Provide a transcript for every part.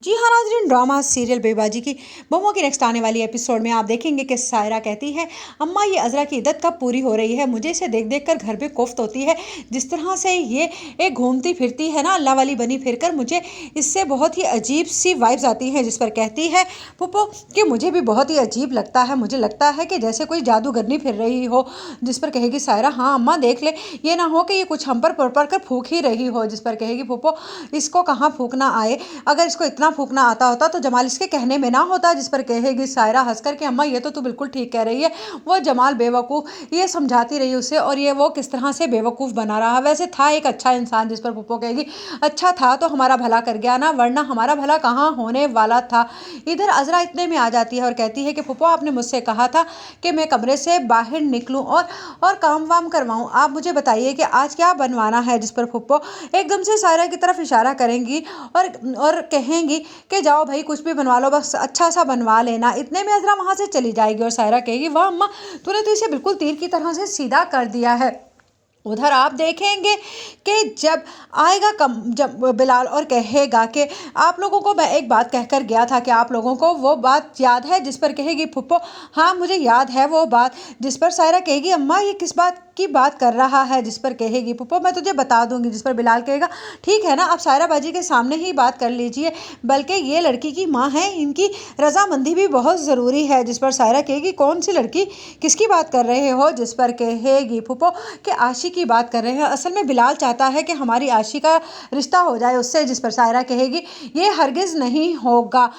जी हाँ नाज़रीन, drama serial बेबाजी की बहुओं की नेक्स्ट आने वाली एपिसोड में आप देखेंगे कि सायरा कहती है, अम्मा ये अज़रा की इद्दत कब पूरी हो रही है। मुझे इसे देख देख कर घर पे कोफ्त होती है। जिस तरह से ये एक घूमती फिरती है ना, अल्लाह वाली बनी फिरकर, मुझे इससे बहुत ही अजीब सी वाइब्स आती हैं। जिस पर कहती है पुप्पो कि मुझे भी बहुत ही अजीब लगता है, मुझे लगता है कि जैसे कोई जादूगरनी फिर रही हो। जिस पर कहेगी सायरा, हाँ अम्मा देख ले, ये ना हो कि ये कुछ हम पर पड़ कर फूंक ही रही हो। जिस पर कहेगी पुप्पो इसको कहाँ फूंकना आए, अगर इसको इतना फूकना आता होता तो जमाल इसके कहने में ना होता। जिस पर कहेगी सायरा हंसकर कि अम्मा ये तो तू बिल्कुल ठीक कह रही है, वो जमाल बेवकूफ़, ये समझाती रही उसे और ये वो किस तरह से बेवकूफ़ बना रहा। वैसे था एक अच्छा इंसान। जिस पर पुप्पो कहेगी अच्छा था तो हमारा भला कर गया ना, वरना हमारा भला कहाँ होने वाला था। इधर अज़रा इतने में आ जाती है और कहती है कि पुप्पो आपने मुझसे कहा था कि मैं कमरे से बाहर निकलूं और काम वाम करवाऊं, आप मुझे बताइए कि आज क्या बनवाना है। जिस पर पुप्पो एकदम से सायरा की तरफ इशारा करेंगी और कहेंगी कि जाओ भाई कुछ भी बनवा लो, बस अच्छा सा बनवा लेना। इतने में अज़रा वहाँ से चली जाएगी और सायरा कहेगी वाह अम्मा, तूने तो इसे बिल्कुल तीर की तरह से सीधा कर दिया है। उधर आप देखेंगे कि जब आएगा जब बिलाल और कहेगा कि आप लोगों को मैं एक बात कहकर गया था कि आप लोगों को वो बात याद है। जिस पर कहेगी पुप्पो हाँ मुझे याद है वो बात। जिस पर सायरा कहेगी अम्मा ये किस बात की बात कर रहा है। जिस पर कहेगी पुप्पो मैं तुझे बता दूंगी। जिस पर बिलाल कहेगा ठीक है ना, आप सायरा बाजी के सामने ही बात कर लीजिए, बल्कि ये लड़की की माँ है, इनकी रजामंदी भी बहुत ज़रूरी है। जिस पर सायरा कहेगी कौन सी लड़की, किसकी बात कर रहे हो। जिस पर कहेगी पुप्पो कि आशी की बात कर रहे हैं, असल में बिलाल चाहता है कि हमारी आशी का रिश्ता हो जाए उससे। जिस पर सायरा कहेगी ये हरगिज़ नहीं होगा।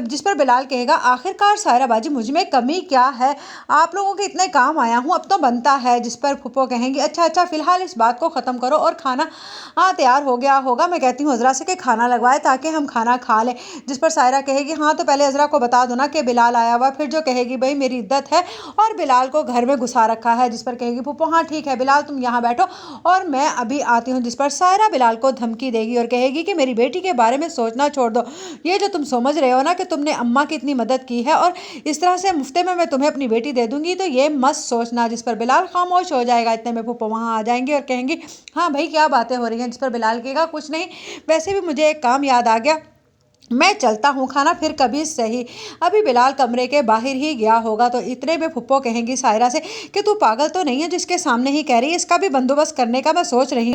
जिस पर बिलाल कहेगा आखिरकार सायरा बाजी मुझ में कमी क्या है, आप लोगों के इतने काम आया हूँ, अब तो बनता है। जिस पर फूफो कहेंगी अच्छा अच्छा फ़िलहाल इस बात को ख़त्म करो और खाना हाँ तैयार हो गया होगा, मैं कहती हूँ अज़रा से कि खाना लगवाए ताकि हम खाना खा लें। जिस पर सायरा कहेगी हाँ तो पहले अज़रा को बता दो ना कि बिलाल आया हुआ। फिर जो कहेगी भाई मेरी इद्दत है और बिलाल को घर में घुसा रखा है। जिस पर कहेगी फूफो हाँ ठीक है बिलाल तुम यहाँ बैठो और मैं अभी आती हूँ। जिस पर सायरा बिलाल को धमकी देगी और कहेगी कि मेरी बेटी के बारे में सोचना छोड़ दो, ये जो तुम समझ रहे हो ना कि तुमने अम्मा की इतनी मदद की है और इस तरह से मुफ्ते में मैं तुम्हें अपनी बेटी दे दूंगी, तो ये मत सोचना। जिस पर बिलाल खामोश हो जाएगा। इतने में फूफो वहाँ आ जाएंगे और कहेंगी हाँ भाई क्या बातें हो रही हैं। जिस पर बिलाल कहेगा कुछ नहीं, वैसे भी मुझे एक काम याद आ गया, मैं चलता हूँ, खाना फिर कभी सही। अभी बिलाल कमरे के बाहर ही गया होगा। तो इतने में फुप्पो कहेंगी सायरा से कि तू पागल तो नहीं है जिसके सामने ही कह रही है, इसका भी बंदोबस्त करने का मैं सोच रही हूँ।